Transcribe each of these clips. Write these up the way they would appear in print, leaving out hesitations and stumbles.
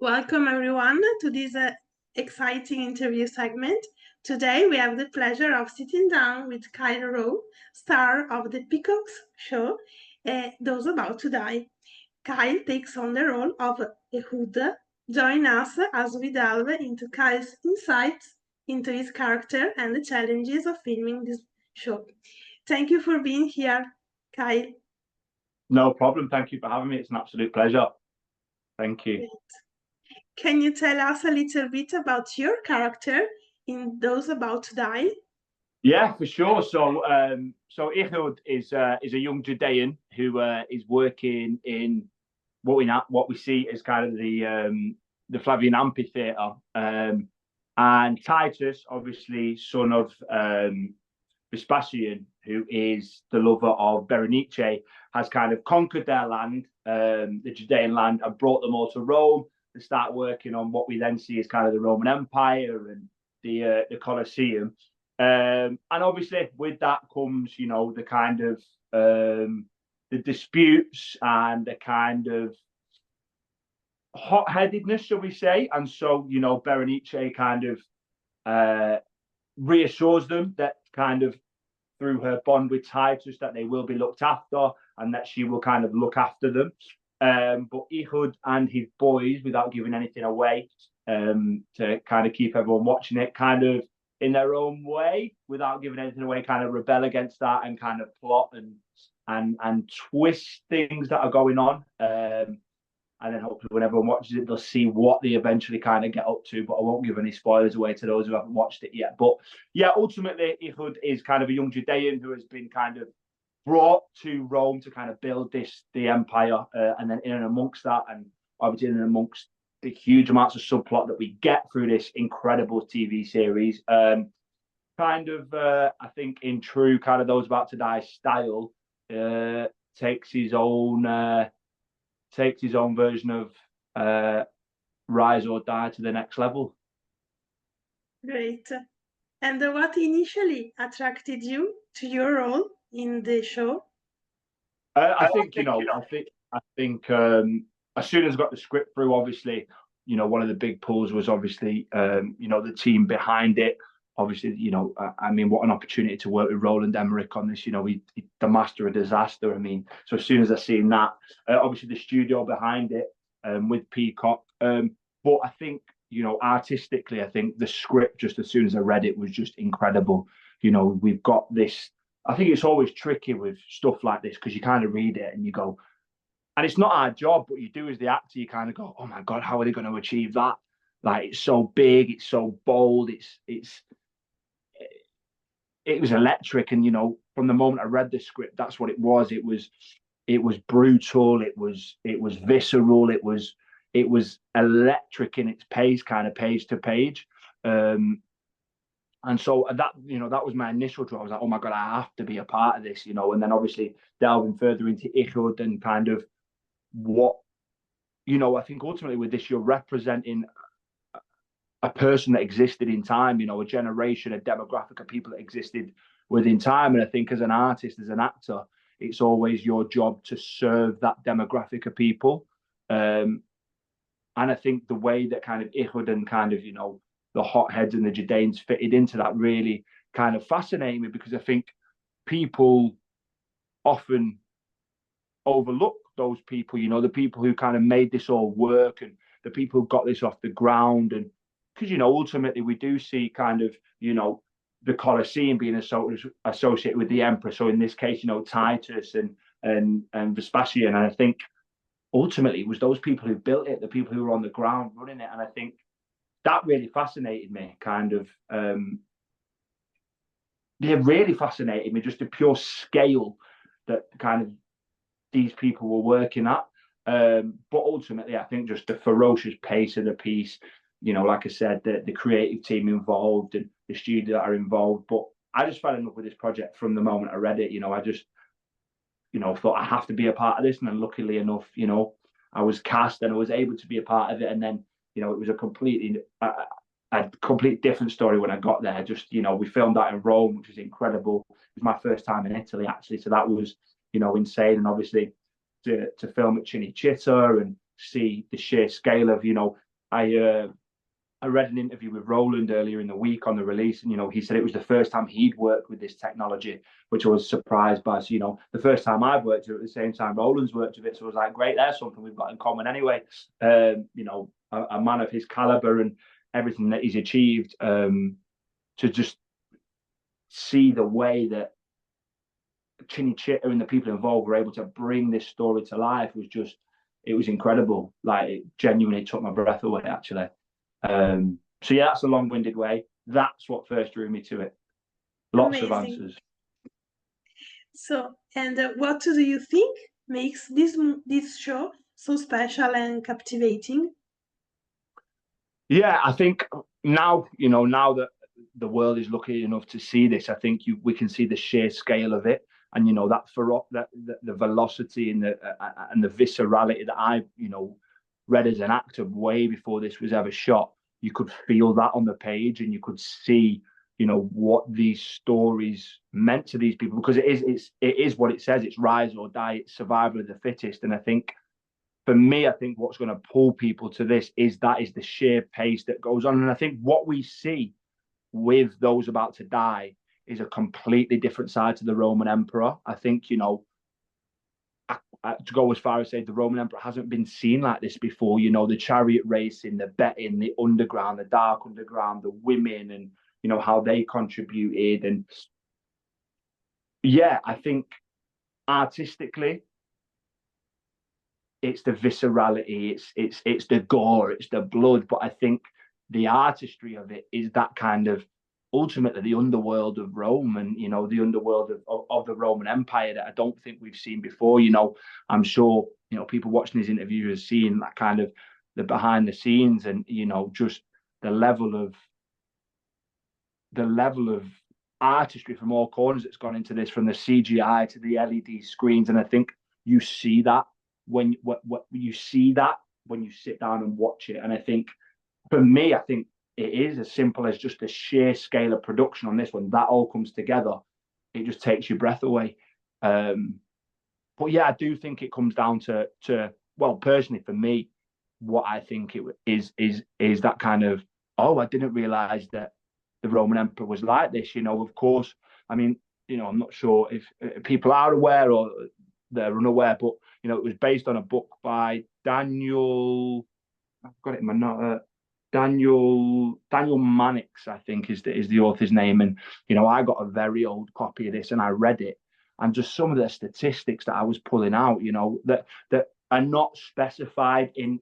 Welcome everyone to this exciting interview segment. Today we have the pleasure of sitting down with Kyle Rowe, star of the Peacocks show, Those About to Die. Kyle takes on the role of Ehud. Join us as we delve into Kyle's insights into his character and the challenges of filming this show. Thank you for being here, Kyle. No problem. Thank you for having me. It's an absolute pleasure. Thank you. Great. Can you tell us a little bit about your character in Those About to Die? Yeah, for sure. So Ehud is a young Judean who is working in what we see as kind of the Flavian amphitheater. And Titus, obviously son of Vespasian, who is the lover of Berenice, has kind of conquered their land, the Judean land, and brought them all to Rome to start working on what we then see as kind of the Roman Empire and the Colosseum. And obviously, with that comes, the kind of the disputes and the kind of hot-headedness, shall we say? And so, Berenice kind of reassures them that kind of through her bond with Titus that they will be looked after and that she will kind of look after them. But Ehud and his boys, without giving anything away, to kind of keep everyone watching it, kind of in their own way, without giving anything away, kind of rebel against that and kind of plot and twist things that are going on. And then hopefully when everyone watches it, they'll see what they eventually kind of get up to. But I won't give any spoilers away to those who haven't watched it yet. But yeah, ultimately, Ehud is kind of a young Judean who has been kind of brought to Rome to kind of build the empire. And then in and amongst that, and obviously in and amongst the huge amounts of subplot that we get through this incredible TV series, I think in true kind of Those About to Die style, takes his own version of Rise or Die to the next level. Great. And what initially attracted you to your role in the show? I think as soon as I got the script through, obviously, one of the big pulls was obviously the team behind it. Obviously, what an opportunity to work with Roland Emmerich on this. He's the master of disaster. So as soon as I seen that, obviously the studio behind it with Peacock. But I think, artistically, I think the script, just as soon as I read it, was just incredible. We've got this. I think it's always tricky with stuff like this because you kind of read it and you go, and it's not our job, but you do as the actor, you kind of go, oh my God, how are they going to achieve that? Like, it's so big, it's so bold, it was electric. And from the moment I read the script, that's what it was. It was brutal, it was visceral, it was electric in its pace, kind of page to page. And so that was my initial draw. I was like, oh my God, I have to be a part of this, and then obviously delving further into Ehud and kind of what, I think ultimately with this, you're representing a person that existed in time, a generation, a demographic of people that existed within time. And I think as an artist, as an actor, it's always your job to serve that demographic of people. And I think the way that kind of Ehud and kind of, the hotheads and the Judeans fitted into that really kind of fascinated me, because I think people often overlook those people, the people who kind of made this all work and the people who got this off the ground. And because, ultimately we do see kind of, the Colosseum being associated with the emperor. So in this case, Titus and Vespasian. And I think ultimately it was those people who built it, the people who were on the ground running it. And I think that really fascinated me, kind of. Really fascinated me, just the pure scale that kind of these people were working at. But ultimately, I think just the ferocious pace of the piece, like I said, the creative team involved and the studio that are involved. But I just fell in love with this project from the moment I read it. I just, thought I have to be a part of this. And then luckily enough, I was cast and I was able to be a part of it. And then, it was a complete different story when I got there. Just, we filmed that in Rome, which was incredible. It was my first time in Italy, actually. So that was, insane. And obviously to film at Cinecittà and see the sheer scale of, I read an interview with Roland earlier in the week on the release, and he said it was the first time he'd worked with this technology, which I was surprised by. So the first time I've worked with it at the same time Roland's worked with it, so I was like, great, there's something we've got in common anyway. A man of his caliber and everything that he's achieved, to just see the way that Cinecittà and the people involved were able to bring this story to life it was incredible. Like, it genuinely took my breath away, actually. So yeah, that's a long-winded way. That's what first drew me to it. Lots of answers. So, and what do you think makes this show so special and captivating? Yeah, I think now that the world is lucky enough to see this, I think we can see the sheer scale of it, and the velocity and the viscerality that I read as an actor way before this was ever shot. You could feel that on the page, and you could see what these stories meant to these people, because it is what it says. It's rise or die. It's survival of the fittest. And I think, for me, what's going to pull people to this is the sheer pace that goes on. And I think what we see with those about to die is a completely different side to the Roman Emperor. I think, to go as far as say the Roman Emperor hasn't been seen like this before. The chariot racing, the betting, the underground, the dark underground, the women, and how they contributed. And yeah, I think artistically, it's the viscerality, it's the gore, it's the blood. But I think the artistry of it is that kind of ultimately the underworld of Rome, and the underworld of the Roman Empire that I don't think we've seen before. I'm sure people watching these interviews seeing that kind of the behind the scenes, and just the level of artistry from all corners that's gone into this, from the CGI to the LED screens. And I think you see that when you sit down and watch it. And I think, for me, it is as simple as just the sheer scale of production on this one. That all comes together. It just takes your breath away. But yeah, I do think it comes down to well, personally for me, what I think it is that kind of, I didn't realize that the Roman Emperor was like this. Of course, I mean, I'm not sure if people are aware or they're unaware, but it was based on a book by Daniel. I've got it in my note. Daniel Mannix, I think, is the author's name. And I got a very old copy of this, and I read it, and just some of the statistics that I was pulling out, that are not specified in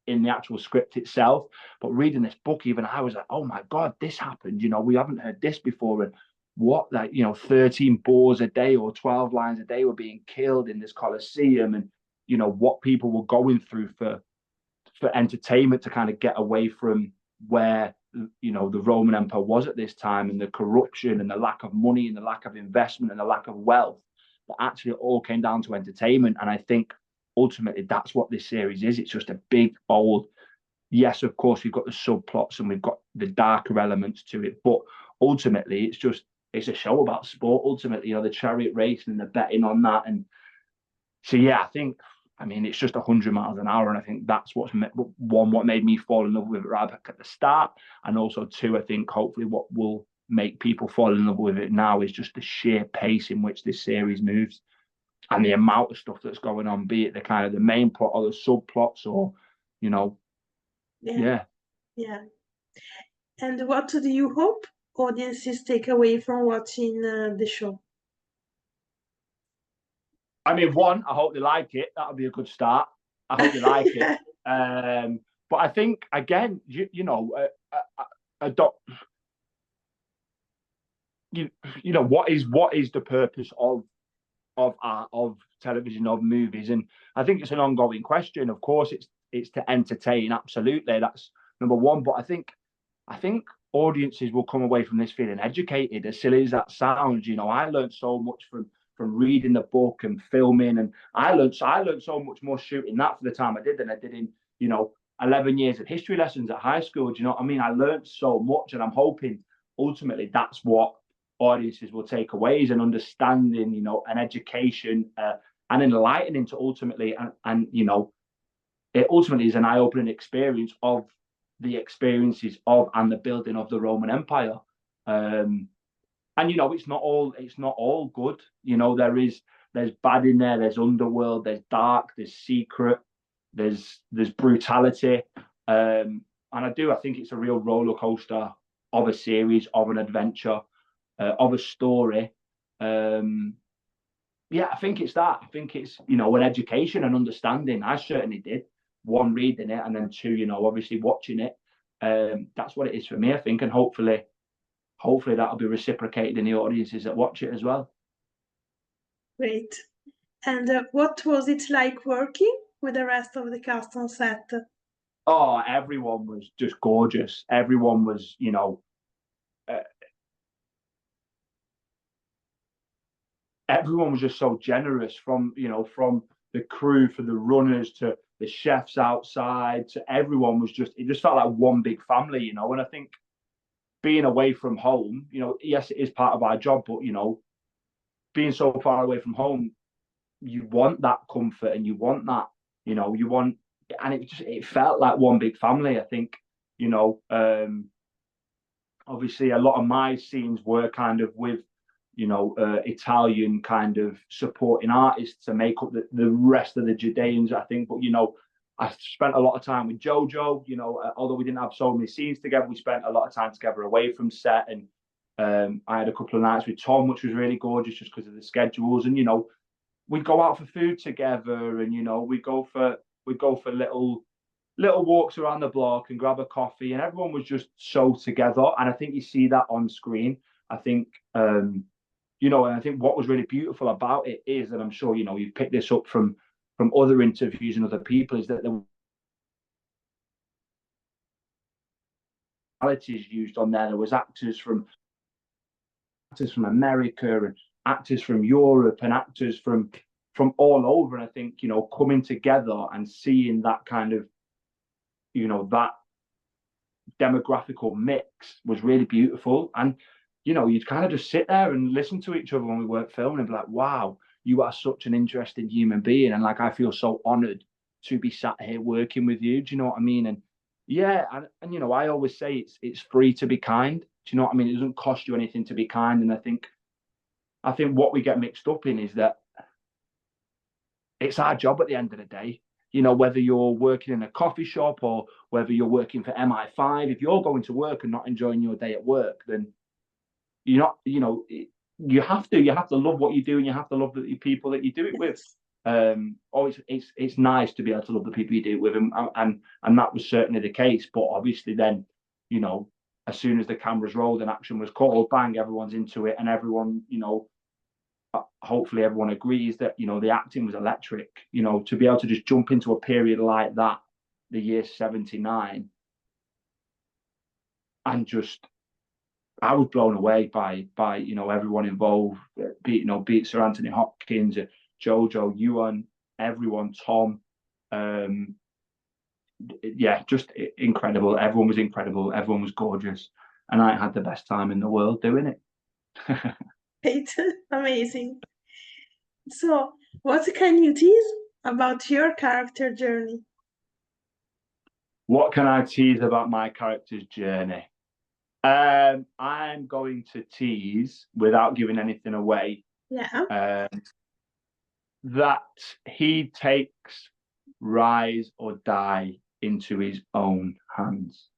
the actual script itself. But reading this book, even I was like, oh my God, this happened. We haven't heard this before. And what, 13 boars a day or 12 lions a day were being killed in this Colosseum, and what people were going through for entertainment to kind of get away from where the Roman Empire was at this time, and the corruption and the lack of money and the lack of investment and the lack of wealth. But actually, it all came down to entertainment. And I think ultimately that's what this series is. It's just a big, bold. Yes, of course, we've got the subplots and we've got the darker elements to it, but ultimately it's a show about sport. Ultimately, the chariot racing and the betting on that. And so yeah, it's just 100 miles an hour. And I think that's what made me fall in love with it right back at the start. And also, two, I think hopefully what will make people fall in love with it now is just the sheer pace in which this series moves, and the amount of stuff that's going on, be it the kind of the main plot or the subplots, or, Yeah. And what do you hope audiences take away from watching the show? One, I hope they like it. That'll be a good start. I hope they like it. But I think, again, what is the purpose of art, of television, of movies? And I think it's an ongoing question. Of course, it's to entertain. Absolutely, that's number one. But I think audiences will come away from this feeling educated. As silly as that sounds, I learned so much from reading the book and filming, and I learned so much more shooting that for the time I did than I did in 11 years of history lessons at high school. Do you know what I mean? I learned so much, and I'm hoping ultimately that's what audiences will take away, is an understanding, an education, and enlightening to ultimately, and it ultimately is an eye-opening experience of the experiences of and the building of the Roman Empire. And you know, it's not all good. You know, there's bad in there, there's underworld, there's dark, there's secret, there's brutality. And I think it's a real roller coaster of a series, of an adventure, of a story. Yeah, I think it's that. I think it's, you know, an education and understanding. I certainly did. One, reading it, and then two, you know, obviously watching it. That's what it is for me, I think, and hopefully that'll be reciprocated in the audiences that watch it as well. Great. And what was it like working with the rest of the cast on set? Oh, everyone was just gorgeous. Everyone was, you know, everyone was just so generous, from, you know, from the crew, for the runners, to the chefs outside, to everyone was just, it just felt like one big family, you know. And I think being away from home, you know, yes, it is part of our job, but, you know, being so far away from home, you want that comfort, and you want that, you know, you want, and it felt like one big family. I think, you know, obviously a lot of my scenes were kind of with, you know, Italian kind of supporting artists to make up the rest of the Judeans, I think. But, you know, I spent a lot of time with Jojo, you know, although we didn't have so many scenes together, we spent a lot of time together away from set. And I had a couple of nights with Tom, which was really gorgeous just because of the schedules. And, you know, we'd go out for food together, and, you know, we'd go for little walks around the block and grab a coffee, and everyone was just so together. And I think you see that on screen. I think, you know, and I think what was really beautiful about it is, and I'm sure, you know, you've picked this up from other interviews and other people, is that the qualities used on there. There was actors from America, and actors from Europe, and actors from all over. And I think, you know, coming together and seeing that kind of, you know, that demographical mix was really beautiful. And, you know, you'd kind of just sit there and listen to each other when we weren't filming and be like, wow, you are such an interesting human being. And like, I feel so honored to be sat here working with you. Do you know what I mean? And yeah, and you know, I always say it's free to be kind. Do you know what I mean? It doesn't cost you anything to be kind. And I think what we get mixed up in is that it's our job at the end of the day. You know, whether you're working in a coffee shop or whether you're working for MI5, if you're going to work and not enjoying your day at work, then you're not, you know, you have to love what you do, and you have to love the people that you do it with. It's nice to be able to love the people you do it with, and that was certainly the case. But obviously then, you know, as soon as the cameras rolled and action was called, bang, everyone's into it, and everyone, you know, hopefully everyone agrees that, you know, the acting was electric. You know, to be able to just jump into a period like that, the year 79, and just, I was blown away by you know, everyone involved, be it Sir Anthony Hopkins, Jojo, Ewan, everyone, Tom, yeah, just incredible. Everyone was incredible. Everyone was gorgeous, and I had the best time in the world doing it. It's amazing. So, what can you tease about your character journey? What can I tease about my character's journey? I'm going to tease, without giving anything away, Yeah. that he takes rise or die into his own hands.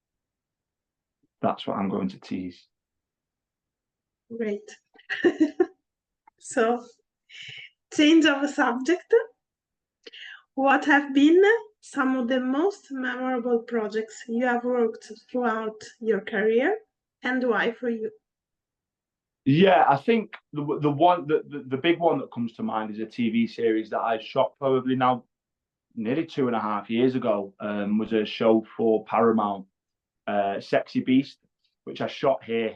That's what I'm going to tease. Great. So, change of subject. What have been some of the most memorable projects you have worked throughout your career, and why for you? Yeah, I think the big one that comes to mind is a TV series that I shot probably now nearly 2.5 years ago. Was a show for Paramount, Sexy Beast, which I shot here,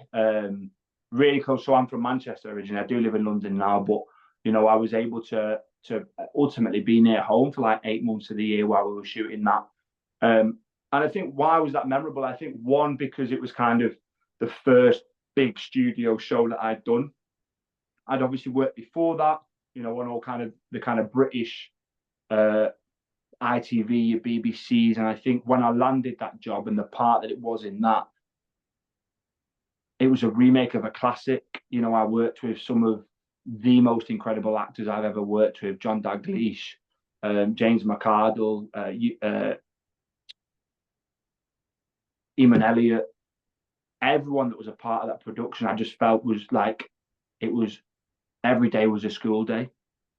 really close. So I'm from Manchester originally. I do live in London now, but, you know, I was able to ultimately be near home for like 8 months of the year while we were shooting that. And I think, why was that memorable? I think, one, because it was kind of the first big studio show that I'd done. I'd obviously worked before that, you know, on all kind of the kind of British ITV, your BBCs, and I think when I landed that job and the part that it was in that, it was a remake of a classic. You know, I worked with some of the most incredible actors I've ever worked with: John Dalglish, James McArdle, Eamon Elliott. Everyone that was a part of that production, I just felt was like it was every day was a school day.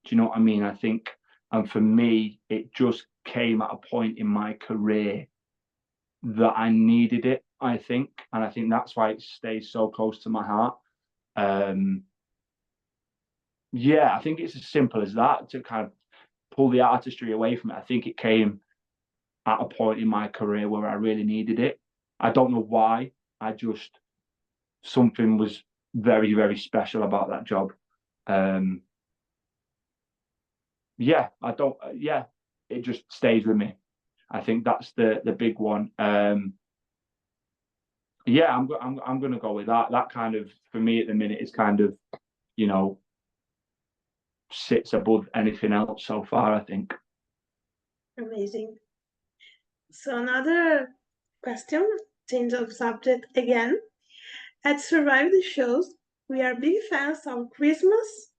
Do you know what I mean? I think, and for me, it just came at a point in my career that I needed it, I think. And I think that's why it stays so close to my heart. Yeah, I think it's as simple as that, to kind of pull the artistry away from it. I think it came at a point in my career where I really needed it. I don't know why. I just, something was very, very special about that job. Yeah, I don't, yeah, it just stays with me. I think that's the big one. Yeah, I'm gonna go with that. That kind of, for me at the minute, is kind of, you know, sits above anything else so far, I think. Amazing. So another question, change of subject again. At Survive the Shows, we are big fans of Christmas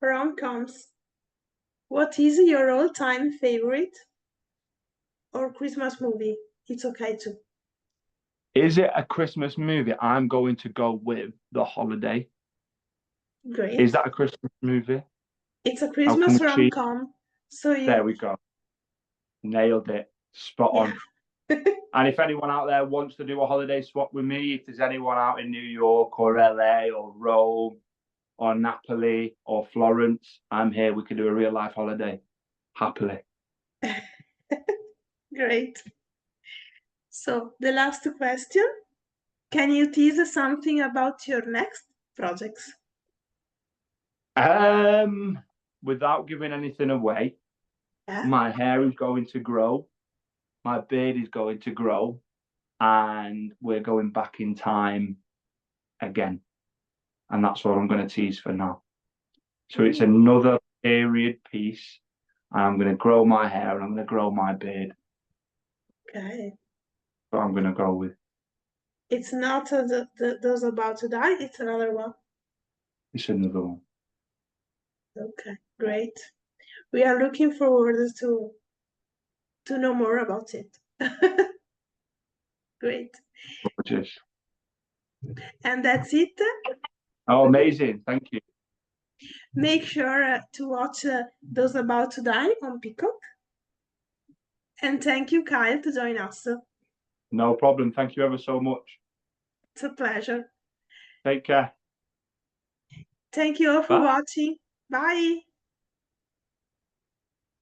rom-coms. What is your all-time favorite or Christmas movie? It's okay too. Is it a Christmas movie? I'm going to go with The Holiday. Great. Is that a Christmas movie? It's a How can Christmas we cheat? rom-com. So There we go. Nailed it. Spot on. And if anyone out there wants to do a holiday swap with me, if there's anyone out in New York or LA or Rome or Napoli or Florence, I'm here. We can do a real life holiday. Happily. Great. So the last question. Can you tease something about your next projects? Without giving anything away, Yeah. my hair is going to grow, my beard is going to grow, and we're going back in time again. And that's what I'm going to tease for now. So it's another period piece. I'm going to grow my hair and I'm going to grow my beard. Okay. But I'm going to go with. It's not those about to die. It's another one. It's another one. Okay, great. We are looking forward to know more about it. Great. Gorgeous. And that's it. Oh, amazing. Thank you. Make sure to watch Those About to Die on Peacock. And thank you, Kyle, to join us. No problem. Thank you ever so much. It's a pleasure. Take care. Thank you all for watching. Bye.